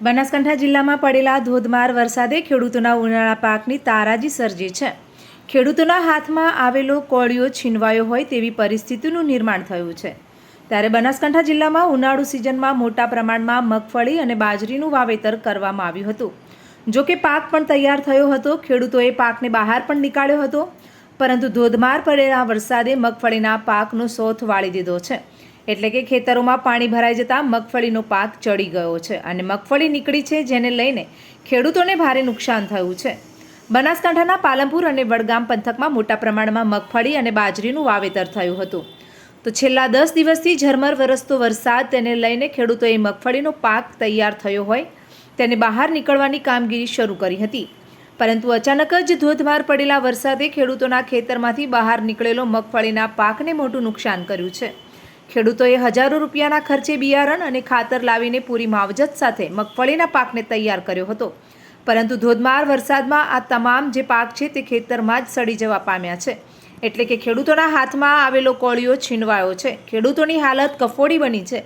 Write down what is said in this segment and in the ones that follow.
બનાસકાંઠા જિલ્લામાં પડેલા ધોધમાર વરસાદે ખેડૂતોના ઉનાળા પાકની તારાજી સર્જી છે। ખેડૂતોના હાથમાં આવેલો કોળિયો છીનવાયો હોય તેવી પરિસ્થિતિનું નિર્માણ થયું છે। ત્યારે બનાસકાંઠા જિલ્લામાં ઉનાળુ સિઝનમાં મોટા પ્રમાણમાં મગફળી અને બાજરીનું વાવેતર કરવામાં આવ્યું હતું। જો કે પાક પણ તૈયાર થયો હતો। ખેડૂતોએ પાકને બહાર પણ નીકાળ્યો હતો, પરંતુ ધોધમાર પડેલા વરસાદે મગફળીના પાકનો સોથ વાળી દીધો છે। એટલે કે ખેતરોમાં પાણી ભરાઈ જતા મગફળીનો પાક ચડી ગયો છે અને મગફળી નીકળી છે, જેને લઈને ખેડૂતોને ભારે નુકસાન થયું છે। બનાસકાંઠાના પાલનપુર અને વડગામ પંથકમાં મોટા પ્રમાણમાં મગફળી અને બાજરીનું વાવેતર થયું હતું। તો છેલ્લા 10 દિવસથી ઝરમર વરસતો વરસાદ તેને લઈને ખેડૂતોએ મગફળીનો પાક તૈયાર થયો હોય તેને બહાર નીકળવાની કામગીરી શરૂ કરી હતી, પરંતુ અચાનક જ ધોધમાર પડેલા વરસાદે ખેડૂતોના ખેતરમાંથી બહાર નીકળેલો મગફળીના પાકને મોટું નુકસાન કર્યું છે। ખેડૂતોએ હજારો રૂપિયાના ખર્ચે બિયારણ અને ખાતર લાવીને પૂરી માવજત સાથે મગફળીના પાકને તૈયાર કર્યો હતો, પરંતુ ધોધમાર વરસાદમાં આ તમામ જે પાક છે તે ખેતરમાં જ સડી જવા પામ્યા છે। એટલે કે ખેડૂતોના હાથમાં આવેલો કોળિયો છીનવાયો છે। ખેડૂતોની હાલત કફોડી બની છે।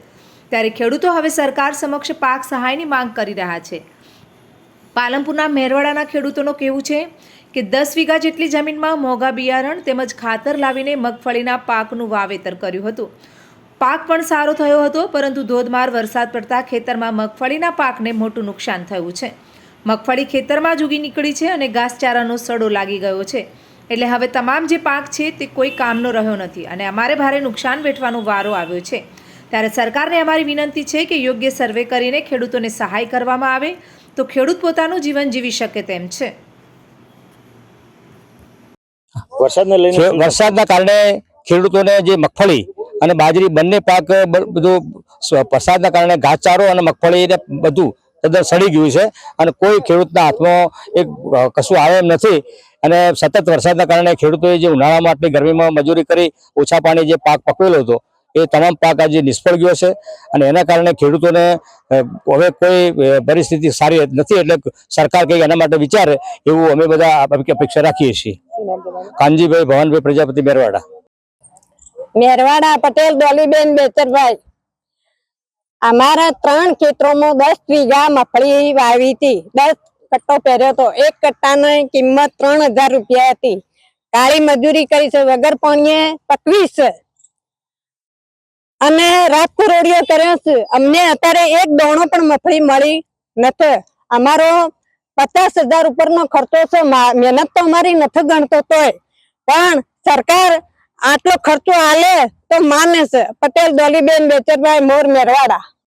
ત્યારે ખેડૂતો હવે સરકાર સમક્ષ પાક સહાયની માંગ કરી રહ્યા છે। પાલનપુરના મેરવાડાના ખેડૂતોનું કહેવું છે કે 10 વીઘા જેટલી જમીનમાં મોંઘા બિયારણ તેમજ ખાતર લાવીને મગફળીના પાકનું વાવેતર કર્યું હતું। પાક પણ સારો થયો હતો, પરંતુ ધોધમાર વરસાદ પડતા ખેતરમાં મગફળીના પાકને મોટું નુકસાન થયું છે। મગફળી ખેતરમાં જ ઉગી નીકળી છે અને ઘાસચારાનો સડો લાગી ગયો છે। એટલે હવે તમામ જે પાક છે તે કોઈ કામનો રહ્યો નથી અને અમારે ભારે નુકસાન વેઠવાનો વારો આવ્યો છે। ત્યારે સરકારને અમારી વિનંતી છે કે યોગ્ય સર્વે કરીને ખેડૂતોને સહાય કરવામાં આવે તો ખેડૂત પોતાનું જીવન જીવી શકે તેમ છે। વરસાદના કારણે ખેડૂતોને જે મગફળી અને બાજરી બંને પાક બધું વરસાદના કારણે ઘાસચારો અને મગફળી બધું તદ્દન સડી ગયું છે અને કોઈ ખેડૂતના હાથમાં એક કશું આવે એમ નથી। અને સતત વરસાદના કારણે ખેડૂતોએ જે ઉનાળામાં આટલી ગરમીમાં મજૂરી કરી ઓછા પાણી જે પાક પકવેલો હતો એ તમામ પાક આજે નિષ્ફળ ગયો છે અને એના કારણે ખેડૂતોને હવે કોઈ પરિસ્થિતિ સારી નથી। એટલે સરકાર કંઈક એના માટે વિચારે એવું અમે બધા અપેક્ષા રાખીએ છીએ। કાનજીભાઈ ભવનભાઈ પ્રજાપતિ મેરવાડા પટેલ ડોલીબેન બેચરભાઈ, અમારા 3 ખેતરોમાં 10 વીઘા મગફળી વાવી હતી। 10 કટ્ટો પહેર્યો હતો। એક કટ્ટાની કિંમત 3000 રૂપિયા હતી। કાળી મજૂરી કરી છે, વગર પાણીએ પકવી છે અને રાત રોડિયો કર્યો છે। અમને અત્યારે એક દોણો પણ મગફળી મળી નથી। અમારો 50,000 ઉપરનો ખર્ચો છે। મહેનત તો અમારી નથી ગણતો તોય પણ સરકાર આટલો ખર્ચો આલે તો માને છે। પટેલ ડોલીબેન બેચરભાઈ, મોર, મેરવાડા।